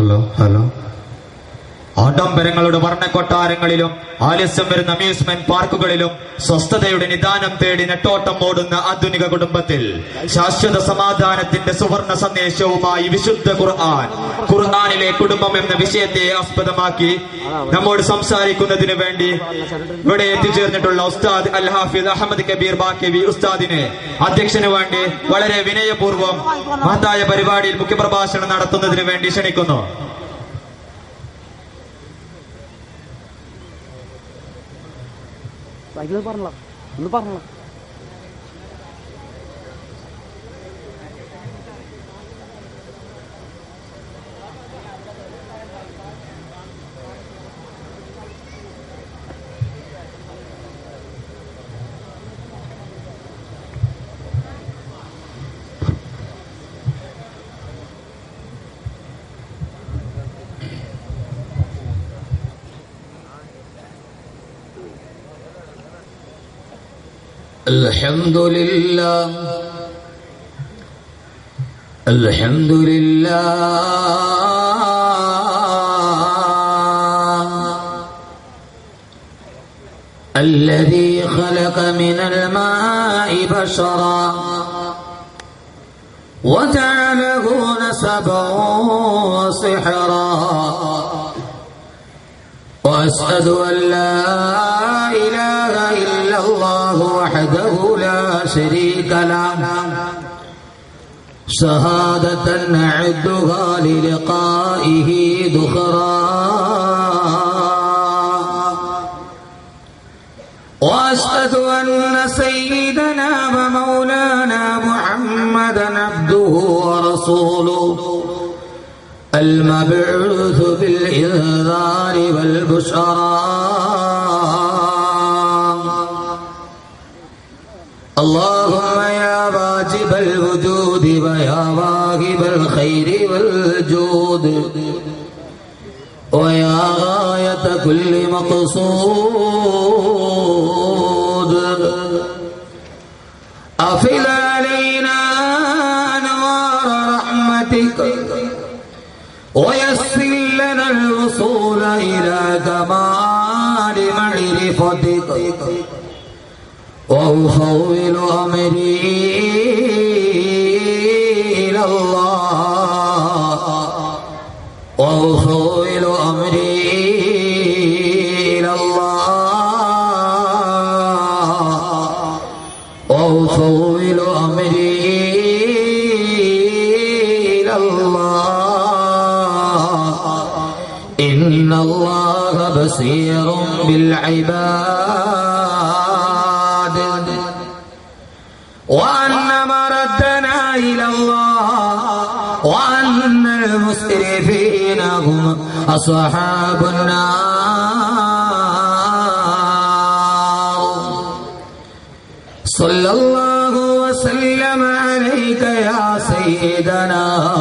Hello ആഡംബരങ്ങളുടെ വർണ്ണക്കൊട്ടാരങ്ങളിലും ആലസ്യം വരുന്ന amusement പാർക്കുകളിലും സ്വസ്ഥതയുടെ നിദാനം തേടി നെട്ടോട്ടം ഓടുന്ന ആധുനിക കുടുംബത്തിൽ ശാശ്വത സമാധാനത്തിന്റെ സുവർണ സന്ദേശവുമായി വിശുദ്ധ ഖുർആനിലെ കുടുംബം എന്ന വിഷയത്തെ ആസ്പദമാക്കി നമ്മോട് സംസാരിക്കുന്നതിന് വേണ്ടി ഇവിടെ എത്തിച്ചേർന്നിട്ടുള്ള ഉസ്താദ് അൽ ഹാഫിദ് അഹമ്മദ് കബീർ ബാക്കിവി ഉസ്താദിനെ അധ്യക്ഷന് വേണ്ടി വളരെ വിനയപൂർവ്വം മഹത്തായ പരിപാടിയിൽ മുഖ്യപ്രഭാഷണം നടത്തുന്നതിന് വേണ്ടി ക്ഷണിക്കുന്നു. പറഞ്ഞോ الحمد لله الذي خلق من الماء بشرا وجعله نسبا وصحرا وأشهد أن لا إله إلا الله وحده لا شريك له شهادة نعدها للقائه ذخرا وأشهد أن سيدنا ومولانا محمدا عبده ورسوله المبعوث بالإنذار والبشرى اللهم يا واجب الوجود ويا واهب الخير والجود ويا غاية كل مقصود أفض علينا أنوار رحمتك ويسر لنا الوصول إلى كمال معرفتك وأفوض أمري إلى الله وأفوض أمري إلى الله وأفوض أمري إلى الله إن الله بصير بالعباد وأن مردنا إلى الله وأن المسرفين هم أصحاب النار صلى الله وسلم عليك يا سيدنا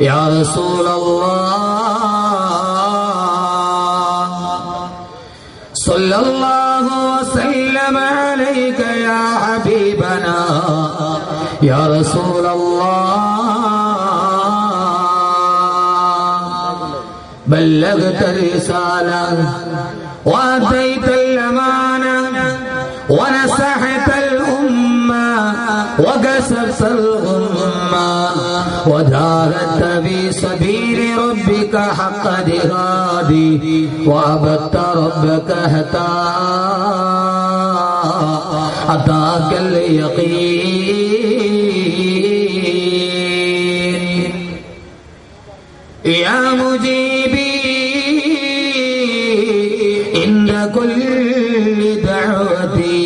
يا رسول الله صلى الله وسلم عليك يا حبيبنا يا رسول الله بلغت الرسالة وأديت الأمانة ونصحت الأمة وكسبت الغمة وجاهدت في سبيل ربك حق جهاده وعبدت ربك حتى أتاك اليقين يا مجيبي عند كل دعوتي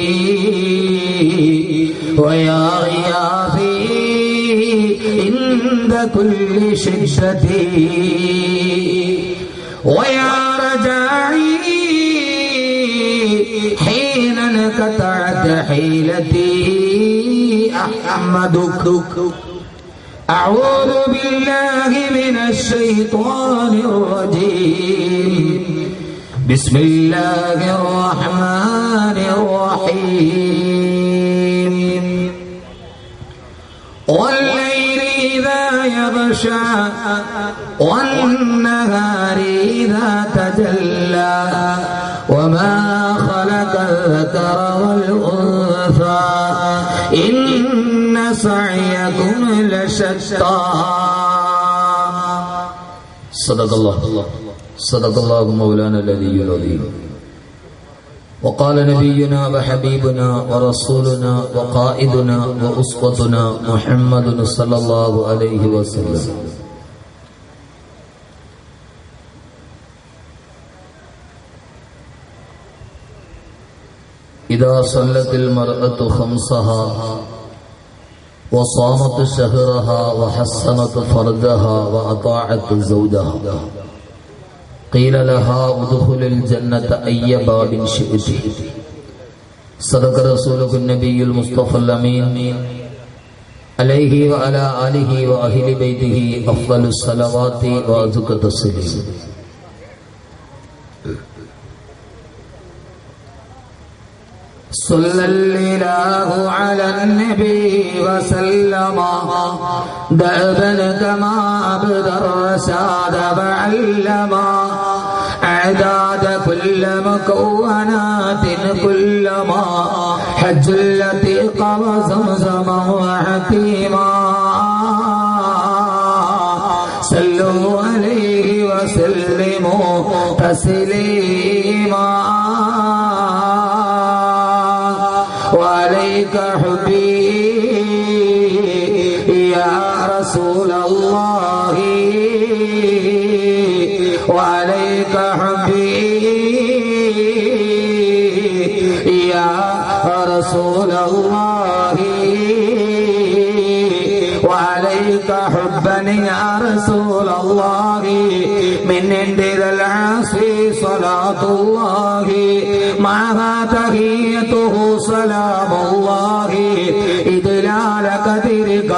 ويا غياثي عند كل شدتي ويا رجائي حين انقطعت حيلتي أحمدك أعوذ بالله من الشيطان الرجيم بسم الله الرحمن الرحيم والليل إذا يغشى يغشى والنهار إذا تجلى وما خلق الذكر والأنثى إن سعيكم لشتى صدق الله مولانا العلي العظيم. وقال نبينا وحبيبنا ورسولنا وقائدنا وأسوتنا محمد صلى الله عليه وسلم: إذا صلت المرأة خمسها وصامت شهرها وحسنت فرجها وأطاعت زوجها قيل لها ادخل الجنة أي باب شئت. صدق رسوله النبي المصطفى الأمين عليه وعلى آله وأهل بيته أفضل الصلوات وأزكى التسليم. صلى الله على النبي وسلم دأبا كما عبد الرشاد وعلما أعداد كل مكونات كلما حج التي قضى زمزما وحكيما صلوا عليه وسلموا تسليما وعليك حبي يا رسول الله وعليك حبي يا رسول الله وعليك حبا يا رسول الله من عند ذا العاصي صلاة الله معها تحيته سلام الله إدلال قدرك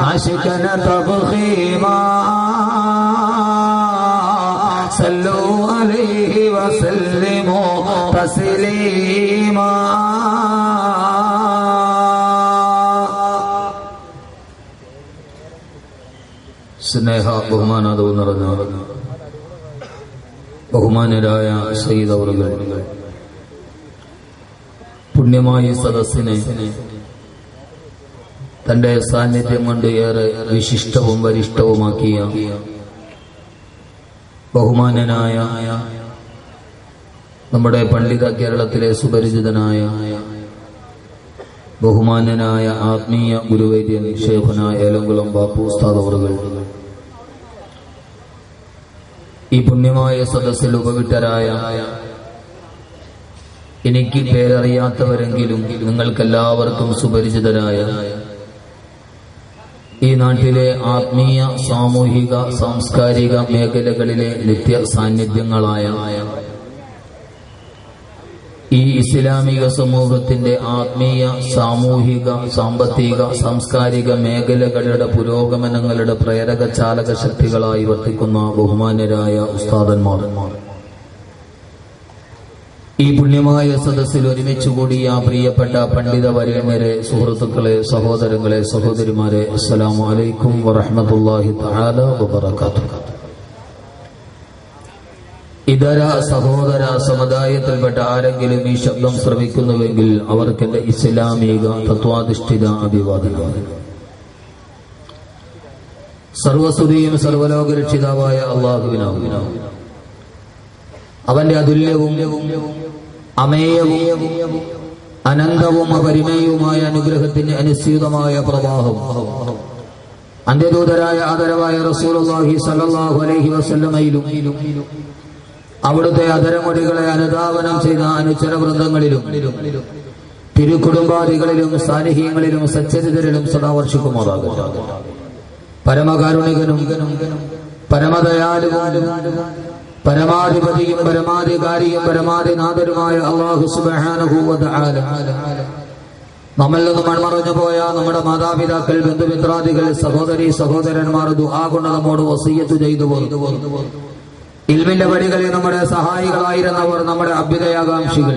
عشقنا تفخيما صلوا عليه وسلموا تسليما. സ്നേഹ ബഹുമാനാദവും നിറഞ്ഞ ബഹുമാനരായ സയ്യിദ് അവറുകൾ പുണ്യമായ സദസ്സിനെ തന്റെ സാന്നിധ്യം കൊണ്ട് ഏറെ വിശിഷ്ടവും വരിഷ്ഠവുമാക്കിയ ബഹുമാനനായ നമ്മുടെ പണ്ഡിത കേരളത്തിലെ സുപരിചിതനായ ബഹുമാനനായ ആത്മീയ ഗുരുവൈദ്യൻ ശൈഖുന ഏലംകുളം ബാപ്പു ഉസ്താദ് അവറുകൾ ഈ പുണ്യമായ സദസ്സിൽ ഉപവിട്ടരായ എനിക്ക് പേരറിയാത്തവരെങ്കിലും നിങ്ങൾക്കെല്ലാവർക്കും സുപരിചിതരായ ഈ നാട്ടിലെ ആത്മീയ സാമൂഹിക സാംസ്കാരിക മേഖലകളിലെ നിത്യ സാന്നിധ്യങ്ങളായ ഈ ഇസ്ലാമിക സമൂഹത്തിന്റെ ആത്മീയ സാമൂഹിക സാമ്പത്തിക സാംസ്കാരിക മേഖലകളുടെ പുരോഗമനങ്ങളുടെ പ്രേരക ചാലക ശക്തികളായി വർത്തിക്കുന്ന ബഹുമാന്യരായ ഉസ്താദന്മാർ, ഈ പുണ്യമായ സദസ്സിൽ ഒരുമിച്ചുകൂടിയ പ്രിയപ്പെട്ട പണ്ഡിത വരേണ്യരെ, സുഹൃത്തുക്കളെ, സഹോദരങ്ങളെ, സഹോദരിമാരെ, അസ്സലാമു അലൈക്കും വറഹ്മത്തുള്ളാഹി തആല വബറകാതുഹു. ഇതര സഹോദര സമുദായത്തിൽപ്പെട്ട ആരെങ്കിലും ഈ ശബ്ദം ശ്രവിക്കുന്നുവെങ്കിൽ അവർക്ക് എന്റെ ഇസ്ലാമിക തത്വാധിഷ്ഠിത അഭിവാദനം. സർവസ്തുതിയും സർവലോകരക്ഷിതാവായ അല്ലാഹുവിനാകുന്നു. അവന്റെ അതുല്യവും അമേയവും അനന്തവും അപരിമേയവുമായ അനുഗ്രഹത്തിന് അനുസ്യൂതമായ പ്രവാഹം അന്ത്യദൂതരായ ആദരവായ റസൂലുള്ളാഹി സ്വല്ലല്ലാഹു അലൈഹി വസല്ലമയിലും അവിടുത്തെ അധരമൊഴികളെ അനുധാവനം ചെയ്ത അനുചര വൃന്ദങ്ങളിലും തിരുക്കുടുംബാദികളിലും സാന്നിഹ്യങ്ങളിലും സച്ചരിതരിലും സദാ വർഷിക്കുമാറാകട്ടെ. പരമകാരുണികനും പരമദയാലുവും പരമാധിപതിയും പരമാധികാരിയും പരമാധിനാഥരുമായ അല്ലാഹു സുബ്ഹാനഹു വ തആല നമ്മിൽ നിന്ന് മൺമറഞ്ഞു പോയ നമ്മുടെ മാതാപിതാക്കൾ, ബന്ധുമിത്രാദികൾ, സഹോദരി സഹോദരന്മാർ ദുആ കൊണ്ട് നമ്മോട് വസിയ്യത്ത് ചെയ്തു ഇൽമിന്റെ വഴികളിൽ നമ്മുടെ സഹായികളായിരുന്നവർ, നമ്മുടെ അഭ്യുദയാകാംക്ഷികൾ,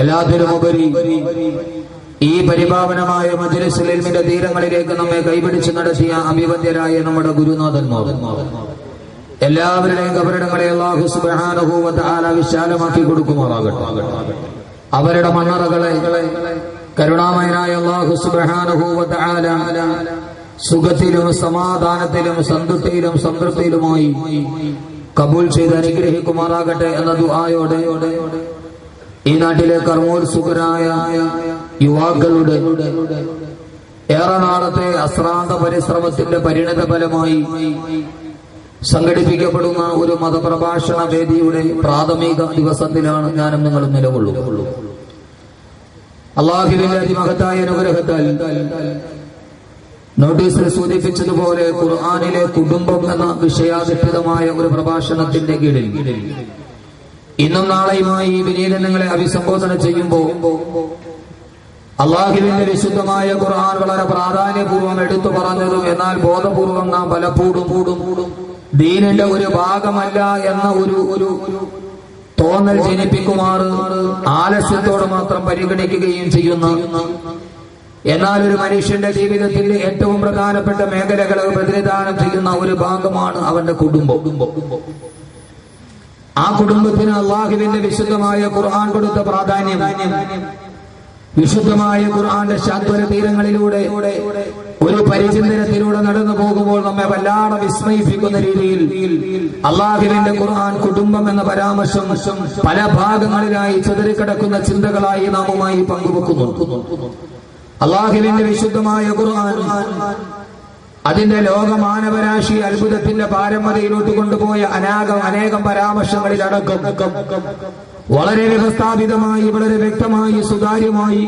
എല്ലാത്തിനുമുപരി ഈ പരിപാവനമായ മജ്‌ലിസുൽ ഇൽമിന്റെ തീരങ്ങളിലേക്ക് നമ്മെ കൈപിടിച്ച് നടത്തിയ അഭിവന്ദ്യരായ നമ്മുടെ ഗുരുനാഥന്മാർ, എല്ലാവരുടെയും കബറിടങ്ങളെ അല്ലാഹു സുബ്ഹാനഹു വ തആല വിശാലമാക്കി കൊടുക്കുമാറാകട്ടെ. അവരുടെ മണ്ണറകളെ കരുണാമയനായ അല്ലാഹു സുബ്ഹാനഹു വ തആല സുഖത്തിലും സമാധാനത്തിലും സന്തുഷ്ടിയിലും സംതൃപ്തിയിലുമായി കബൂൽ ചെയ്ത് അനുഗ്രഹിക്കുമാറാകട്ടെ എന്ന ദുആയോടെ ഈ നാട്ടിലെ കർമ്മോത്സുകരായ യുവാക്കളുടെ ഏറെ നാളത്തെ അശ്രാന്ത പരിശ്രമത്തിന്റെ പരിണത ഫലമായി സംഘടിപ്പിക്കപ്പെടുന്ന ഒരു മതപ്രഭാഷണ വേദിയുടെ പ്രാഥമിക ദിവസത്തിലാണ് ഞാനും നിങ്ങളും നിലകൊള്ളുന്നത്. അല്ലാഹുവിന്റെ അതിമഹത്തായ അനുഗ്രഹത്താൽ നോട്ടീസിൽ സൂചിപ്പിച്ചതുപോലെ ഖുർആനിലെ കുടുംബം എന്ന വിഷയാധിഷ്ഠിതമായ ഒരു പ്രഭാഷണത്തിന്റെ കീഴിൽ ഇന്നും നാളെയുമായി ഈ വിനീതങ്ങളെ അഭിസംബോധന ചെയ്യുമ്പോൾ അല്ലാഹുവിന്റെ വിശുദ്ധമായ ഖുർആൻ വളരെ പ്രാധാന്യപൂർവ്വം എടുത്തു പറഞ്ഞതും എന്നാൽ ബോധപൂർവം നാം പലപ്പോഴും ദീനിന്റെ ഒരു ഭാഗമല്ല എന്ന ഒരു തോന്നൽ ജനിപ്പിക്കുമാറ് ആലസ്യത്തോടെ മാത്രം പരിഗണിക്കുകയും ചെയ്യുന്ന, എന്നാൽ ഒരു മനുഷ്യന്റെ ജീവിതത്തിന്റെ ഏറ്റവും പ്രധാനപ്പെട്ട മേഖലകളെ പ്രതിനിധാനം ചെയ്യുന്ന ഒരു ഭാഗമാണ് അവന്റെ കുടുംബം. ആ കുടുംബത്തിന് അല്ലാഹുവിന്റെ വിശുദ്ധമായ ഖുർആൻ കൊടുത്ത പ്രാധാന്യം വിശുദ്ധമായ ഖുർആന്റെ ശാന്തര തീരങ്ങളിലൂടെ ഒരു പരിചിന്തനത്തിലൂടെ നടന്നു പോകുമ്പോൾ നമ്മെ വല്ലാതെ വിസ്മയിപ്പിക്കുന്ന രീതിയിൽ അല്ലാഹുവിന്റെ ഖുർആൻ കുടുംബം എന്ന പരാമർശം പല ഭാഗങ്ങളിലായി ചിതറിക്കിടക്കുന്ന ചിന്തകളായി നാമുമായി പങ്കുവെക്കുന്നു. അല്ലാഹുവിന്റെ വിശുദ്ധമായ ഖുർആൻ അതിന്റെ ലോകമാനവരാശി അത്ഭുതത്തിന്റെ പാരമ്പര്യയിലോട്ട് കൊണ്ടുപോയ അനേകം പരാമർശങ്ങളിലടക്കം വളരെ വ്യവസ്ഥാപിതമായി, വളരെ വ്യക്തമായി, സുതാര്യമായി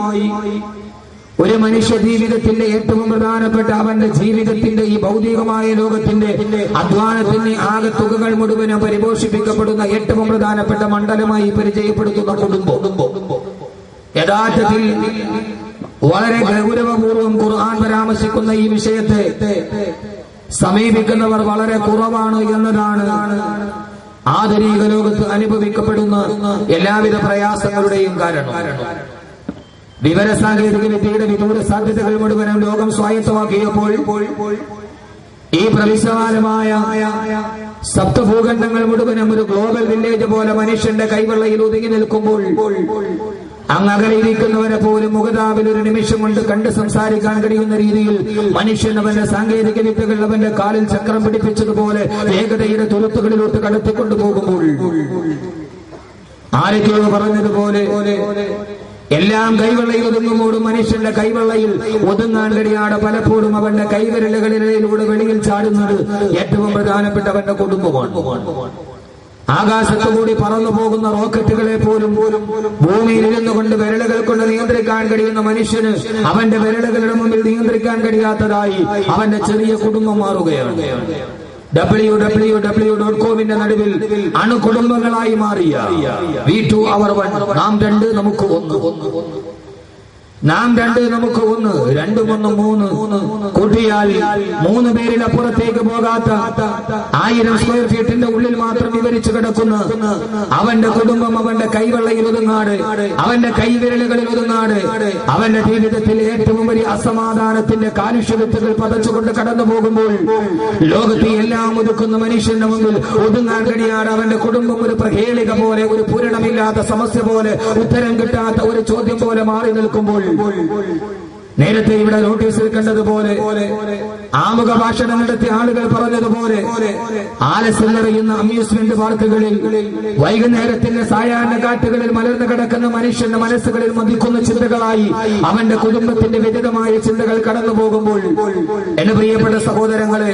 ഒരു മനുഷ്യ ജീവിതത്തിന്റെ ഏറ്റവും പ്രധാനപ്പെട്ട അവന്റെ ജീവിതത്തിന്റെ ഈ ഭൗതികമായ ലോകത്തിന്റെ അധ്വാനത്തിന്റെ ആകത്തുകകൾ മുഴുവനും പരിപോഷിപ്പിക്കപ്പെടുന്ന ഏറ്റവും പ്രധാനപ്പെട്ട മണ്ഡലമായി പരിചയപ്പെടുത്തുന്ന കുടുംബം. യഥാർത്ഥത്തിൽ വളരെ ഗൗരവപൂർവ്വം ഖുർആൻ പരാമർശിക്കുന്ന ഈ വിഷയത്തെ സമീപിക്കുന്നവർ വളരെ കുറവാണ് എന്നതാണ് ആധുനിക ലോകത്ത് അനുഭവിക്കപ്പെടുന്ന എല്ലാവിധ പ്രയാസങ്ങളുടെയും കാരണം. വിവരസാങ്കേതിക വിദ്യയുടെ വിദൂര സാധ്യതകൾ മുഴുവനും ലോകം സ്വായത്തമാക്കിയപ്പോൾ ഈ പ്രവിശാലമായ സപ്തഭൂഖണ്ഡങ്ങൾ മുഴുവനും ഒരു ഗ്ലോബൽ വില്ലേജ് പോലെ മനുഷ്യന്റെ കൈവെള്ളയിൽ ഒതുങ്ങി നിൽക്കുമ്പോൾ അങ്ങകലിരിക്കുന്നവരെ പോലും മുഖതാവിൽ ഒരു നിമിഷം കൊണ്ട് കണ്ട് സംസാരിക്കാൻ കഴിയുന്ന രീതിയിൽ മനുഷ്യൻ അവന്റെ സാങ്കേതിക വിദ്യകൾ അവന്റെ കാലിൽ ചക്രം പിടിപ്പിച്ചതുപോലെ വേഗതയുടെ തുരുത്തുകളിലോട്ട് കടത്തിക്കൊണ്ടു പോകുമ്പോൾ ആരൊക്കെയോ പറഞ്ഞതുപോലെ എല്ലാം കൈവെള്ളയിൽ ഒതുങ്ങുമ്പോഴും മനുഷ്യന്റെ കൈവെള്ളയിൽ ഒതുങ്ങാൻ കഴിയാതെ പലപ്പോഴും അവന്റെ കൈവിരലുകളിലൂടെ വെളിയിൽ ചാടുന്നത് ഏറ്റവും പ്രധാനപ്പെട്ട അവന്റെ കുടുംബമാണ്. ആകാശത്തുകൂടി പറന്നു പോകുന്ന റോക്കറ്റുകളെ പോലും ഭൂമിയിൽ ഇരുന്നുകൊണ്ട് വിരലുകൾ കൊണ്ട് നിയന്ത്രിക്കാൻ കഴിയുന്ന മനുഷ്യന് അവന്റെ വിരലുകളുടെ മുമ്പിൽ നിയന്ത്രിക്കാൻ കഴിയാത്തതായി അവന്റെ ചെറിയ കുടുംബം മാറുകയാണ്. www.com നടുവിൽ അണുകുടുംബങ്ങളായി മാറിയ We Two Our One, നാം രണ്ട് നമുക്ക് ഒന്ന്, നാം രണ്ട് നമുക്ക് ഒന്ന്, രണ്ടും ഒന്നും മൂന്ന്, കൂട്ടിയാൽ 3 പേരിലപ്പുറത്തേക്ക് പോകാത്ത 1000 സ്ക്വയർ ഫീറ്റിന്റെ ഉള്ളിൽ മാത്രം വിവരിച്ചു കിടക്കുന്ന അവന്റെ കുടുംബം അവന്റെ കൈവെള്ളയിൽ ഒതുങ്ങാട്, അവന്റെ കൈവിരലുകളിൽ ഒതുങ്ങാട്, അവന്റെ ജീവിതത്തിൽ ഏറ്റവും വലിയ അസമാധാനത്തിന്റെ കാലുഷ്യവിത്തുകൾ പതച്ചുകൊണ്ട് കടന്നു പോകുമ്പോൾ ലോകത്തെ എല്ലാം ഒതുക്കുന്ന മനുഷ്യന്റെ മുമ്പിൽ ഒതുങ്ങാൻ കഴിയാതെ അവന്റെ കുടുംബം ഒരു പ്രഹേളിക പോലെ, ഒരു പൂരണമില്ലാത്ത സമസ്യ പോലെ, ഉത്തരം കിട്ടാത്ത ഒരു ചോദ്യം പോലെ മാറി നിൽക്കുമ്പോൾ നേരത്തെ ഇവിടെ നോട്ടീസിൽ കണ്ടതുപോലെ ആമുഖ ഭാഷണം നടത്തിയ ആളുകൾ പറഞ്ഞതുപോലെ ആലസ്യം നിറയുന്ന അമ്യൂസ്മെന്റ് പാർക്കുകളിൽ വൈകുന്നേരത്തിന്റെ സായാഹ്ന കാറ്റുകളിൽ മലർന്നു കിടക്കുന്ന മനുഷ്യന്റെ മനസ്സുകളിൽ മതിക്കുന്ന ചിന്തകളായി അവന്റെ കുടുംബത്തിന്റെ വിവിധമായ ചിന്തകൾ കടന്നു പോകുമ്പോൾ എന്റെ പ്രിയപ്പെട്ട സഹോദരങ്ങളെ,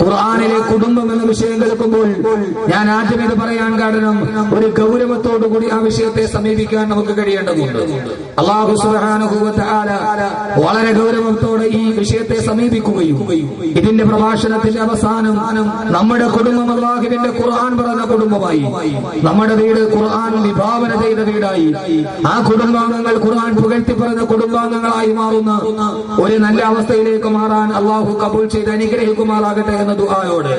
ഖുർആനിലെ കുടുംബം എന്ന വിഷയം കേൾക്കുമ്പോൾ ഞാൻ ആദ്യം ഇത് പറയാൻ കാരണം ഒരു ഗൗരവത്തോടുകൂടി ആ വിഷയത്തെ സമീപിക്കാൻ നമുക്ക് കഴിയേണ്ടതുണ്ട്. അല്ലാഹു സുബ്ഹാനഹു വ തആല വളരെ ഗൗരവത്തോടെ ഈ വിഷയത്തെ സമീപിക്കുകയും ഇതിന്റെ പ്രഭാഷണത്തിന്റെ അവസാനം നമ്മുടെ കുടുംബം അല്ലാഹുവിന്റെ ഖുർആൻ പറഞ്ഞ കുടുംബമായി, നമ്മുടെ വീട് ഖുർആൻ വിഭാവന ചെയ്ത വീടായി, ആ കുടുംബാംഗങ്ങൾ ഖുർആൻ പുകഴ്ത്തി പറഞ്ഞ കുടുംബാംഗങ്ങളായി മാറുന്ന ഒരു നല്ല അവസ്ഥയിലേക്ക് മാറാൻ അള്ളാഹു കബൂൽ ചെയ്ത് അനുഗ്രഹിക്കുമാറാകട്ടെ എന്ന ദുആയോടെ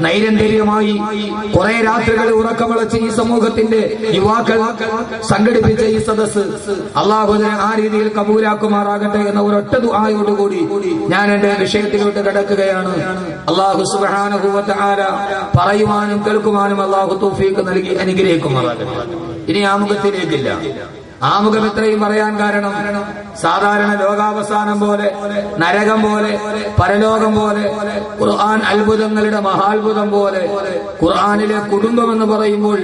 നൈരന്തര്യമായി കുറെ രാത്രികൾ ഉറക്കമളച്ച് ഈ സമൂഹത്തിന്റെ യുവാക്കൾ സംഘടിപ്പിച്ച ഈ സദസ്സ് അള്ളാഹുവിനെ ആ രീതിയിൽ കബൂലാക്കുമാറാകട്ടെ എന്ന ഒരൊറ്റ ദുആയോടുകൂടി ഞാൻ എന്റെ വിഷയത്തിലോട്ട് കിടക്കുകയാണ്. അള്ളാഹു സുബ്ഹാനഹു വ തആല പറയുവാനും കേൾക്കുവാനും അള്ളാഹു തൗഫീഖ് നൽകി അനുഗ്രഹിക്കുമാറാകട്ടെ. ഇനി ആമുഖത്തിലേക്കില്ല. ആമുഖം ഇത്രയും പറയാൻ കാരണം സാധാരണ ലോകാവസാനം പോലെ, നരകം പോലെ, പരലോകം പോലെ, ഖുർആൻ അത്ഭുതങ്ങളുടെ മഹാത്ഭുതം പോലെ ഖുർആനിലെ കുടുംബം എന്ന് പറയുമ്പോൾ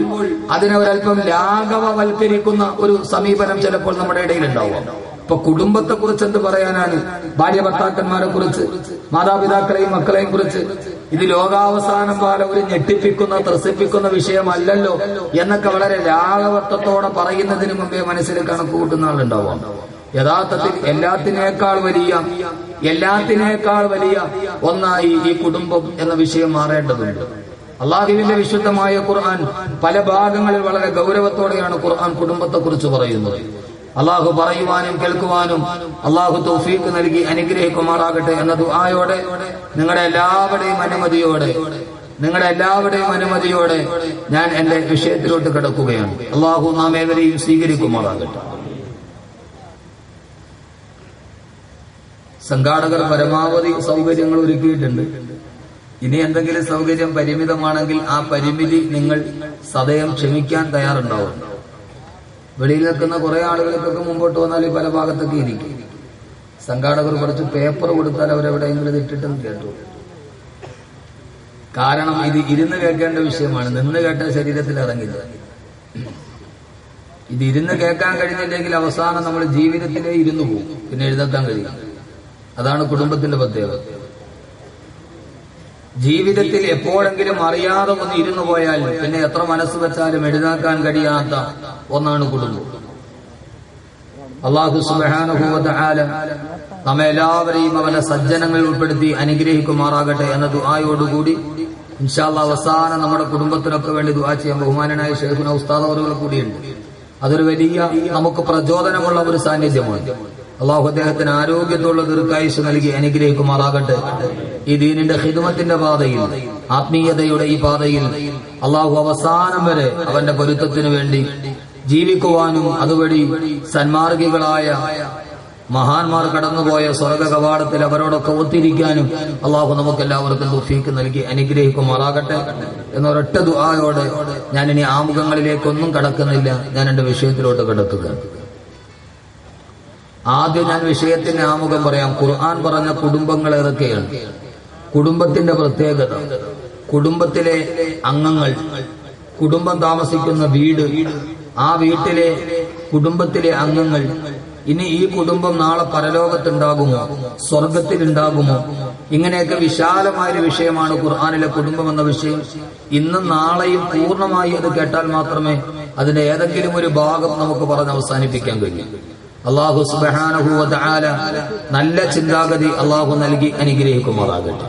അതിനെ ഒരല്പം ലാഘവവൽക്കരിക്കുന്ന ഒരു സമീപനം ചിലപ്പോൾ നമ്മുടെ ഇടയിൽ ഉണ്ടാവും. ഇപ്പൊ കുടുംബത്തെ കുറിച്ച് എന്ത് പറയാനാണ്? ഭാര്യ ഭർത്താക്കന്മാരെ കുറിച്ച്, മാതാപിതാക്കളെയും മക്കളെയും കുറിച്ച്. ഇത് ലോകാവസാനം പോലെ ഒരു ഞെട്ടിപ്പിക്കുന്ന ത്രസിപ്പിക്കുന്ന വിഷയമല്ലല്ലോ എന്നൊക്കെ വളരെ ലാഘവത്വത്തോടെ പറയുന്നതിന് മുമ്പേ മനസ്സിൽ കണക്ക് കൂട്ടുന്ന ആളുണ്ടാവാം. യഥാർത്ഥത്തിൽ എല്ലാത്തിനേക്കാൾ വലിയ ഒന്നായി ഈ കുടുംബം എന്ന വിഷയം മാറേണ്ടതുണ്ട്. അള്ളാഹുവിന്റെ വിശുദ്ധമായ ഖുർആൻ പല ഭാഗങ്ങളിൽ വളരെ ഗൗരവത്തോടെയാണ് ഖുർആൻ കുടുംബത്തെ കുറിച്ച് പറയുന്നത്. അള്ളാഹു പറയുവാനും കേൾക്കുവാനും അള്ളാഹു തൗഫീഖ് നൽകി അനുഗ്രഹിക്കുമാറാകട്ടെ എന്ന ദുആയോടെ നിങ്ങളുടെ എല്ലാവരുടെയും അനുമതിയോടെ ഞാൻ എന്റെ വിഷയത്തിലോട്ട് കിടക്കുകയാണ്. അള്ളാഹു നാം ഏവരെയും സ്വീകരിക്കുമാറാകട്ടെ. സംഘാടകർ പരമാവധി സൗകര്യങ്ങൾ ഒരുക്കിയിട്ടുണ്ട്. ഇനി എന്തെങ്കിലും സൗകര്യം പരിമിതമാണെങ്കിൽ ആ പരിമിതി നിങ്ങൾ സദയം ക്ഷമിക്കാൻ തയ്യാറുണ്ടാവും. വെളിയിൽ നിൽക്കുന്ന കുറെ ആളുകൾക്കൊക്കെ മുമ്പോട്ട് വന്നാൽ പല ഭാഗത്തൊക്കെ ഇരിക്കും. സംഘാടകർ കുറച്ച് പേപ്പർ കൊടുത്താൽ അവരെവിടെയെങ്കിലും ഇട്ടിട്ടെന്ന് കേട്ടു. കാരണം ഇത് ഇരുന്ന് കേൾക്കേണ്ട വിഷയമാണ്. നിന്ന് കേട്ട ശരീരത്തിൽ ഇറങ്ങില്ല. ഇത് ഇരുന്ന് കേൾക്കാൻ കഴിഞ്ഞില്ലെങ്കിൽ അവസാനം നമ്മൾ ജീവിതത്തിലേ ഇരുന്നു പോകും, പിന്നെ എഴുന്നേക്കാൻ കഴിയും. അതാണ് കുടുംബത്തിന്റെ പ്രത്യേകത. ജീവിതത്തിൽ എപ്പോഴെങ്കിലും അറിയാതെ ഒന്ന് ഇരുന്നു പോയാൽ പിന്നെ എത്ര മനസ്സ് വെച്ചാലും എഴുതാക്കാൻ കഴിയാത്ത ഒന്നാണ് കുടുംബം. അല്ലാഹു സുബ്ഹാനഹു വ തആല നമ്മെ എല്ലാവരെയും അവന്റെ സജ്ജനങ്ങളിൽ ഉൾപ്പെടുത്തി അനുഗ്രഹിക്കുമാറാകട്ടെ എന്ന ദുആയോടുകൂടി ഇൻഷാ അല്ലാഹ് അവസാനം നമ്മുടെ കുടുംബത്തിനൊക്കെ വേണ്ടി ദുആ ചെയ്യാൻ ബഹുമാനനായ ശൈഖുന ഉസ്താദ് അവറുകൾ കൂടിയുണ്ട്. അതൊരു വലിയ നമുക്ക് പ്രചോദനമുള്ള ഒരു സാന്നിധ്യമാണ്. അള്ളാഹു അദ്ദേഹത്തിന് ആരോഗ്യത്തോടുള്ള ദീർഘായുസ്സ് നൽകി അനുഗ്രഹിക്കുമാറാകട്ടെ. ഈ ദീനിന്റെ ഖിദ്മത്തിന്റെ പാതയിൽ, ആത്മീയതയുടെ ഈ പാതയിൽ അള്ളാഹു അവസാനം വരെ അവന്റെ പൊരുത്തത്തിനു വേണ്ടി ജീവിക്കുവാനും അതുവഴി സന്മാർഗികളായ മഹാന്മാർ കടന്നുപോയ സ്വർഗ കവാടത്തിൽ അവരോടൊക്കെ ഒത്തിരിക്കാനും അള്ളാഹു നമുക്കെല്ലാവർക്കും തൗഫീഖ് നൽകി അനുഗ്രഹിക്കുമാറാകട്ടെ എന്നൊരൊറ്റ ദുആയോടെ ഞാൻ ഇനി ആമുഖങ്ങളിലേക്കൊന്നും കടക്കുന്നില്ല. ഞാൻ എന്റെ വിഷയത്തിലോട്ട് കിടക്കുക. ആദ്യം ഞാൻ വിഷയത്തിന്റെ ആമുഖം പറയാം. ഖുർആൻ പറഞ്ഞ കുടുംബങ്ങൾ ഏതൊക്കെയാണ്? കുടുംബത്തിന്റെ പ്രത്യേകത, കുടുംബത്തിലെ അംഗങ്ങൾ, കുടുംബം താമസിക്കുന്ന വീട്, ആ വീട്ടിലെ കുടുംബത്തിലെ അംഗങ്ങൾ, ഇനി ഈ കുടുംബം നാളെ പരലോകത്തുണ്ടാകുമോ, സ്വർഗത്തിലുണ്ടാകുമോ, ഇങ്ങനെയൊക്കെ വിശാലമായൊരു വിഷയമാണ് ഖുർആനിലെ കുടുംബം എന്ന വിഷയം. ഇന്നും നാളെയും പൂർണ്ണമായി അത് കേട്ടാൽ മാത്രമേ അതിന്റെ ഏതെങ്കിലും ഒരു ഭാഗം നമുക്ക് പറഞ്ഞ് അവസാനിപ്പിക്കാൻ കഴിയൂ. അല്ലാഹു സുബ്ഹാനഹു വ തആല നല്ല ചിന്താഗതി അല്ലാഹു നൽകി അനുഗ്രഹിക്കുമാറാകട്ടെ.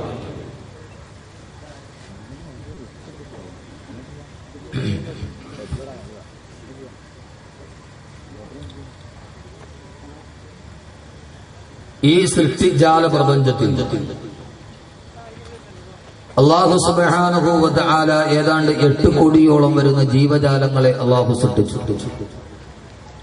ഈ സൃഷ്ടിജാല പ്രപഞ്ചത്തിൽ അല്ലാഹു സുബ്ഹാനഹു വ തആല ഏതാണ്ട് 8 കോടിയോളം വരുന്ന ജീവജാലങ്ങളെ അല്ലാഹു സൃഷ്ടിച്ചു.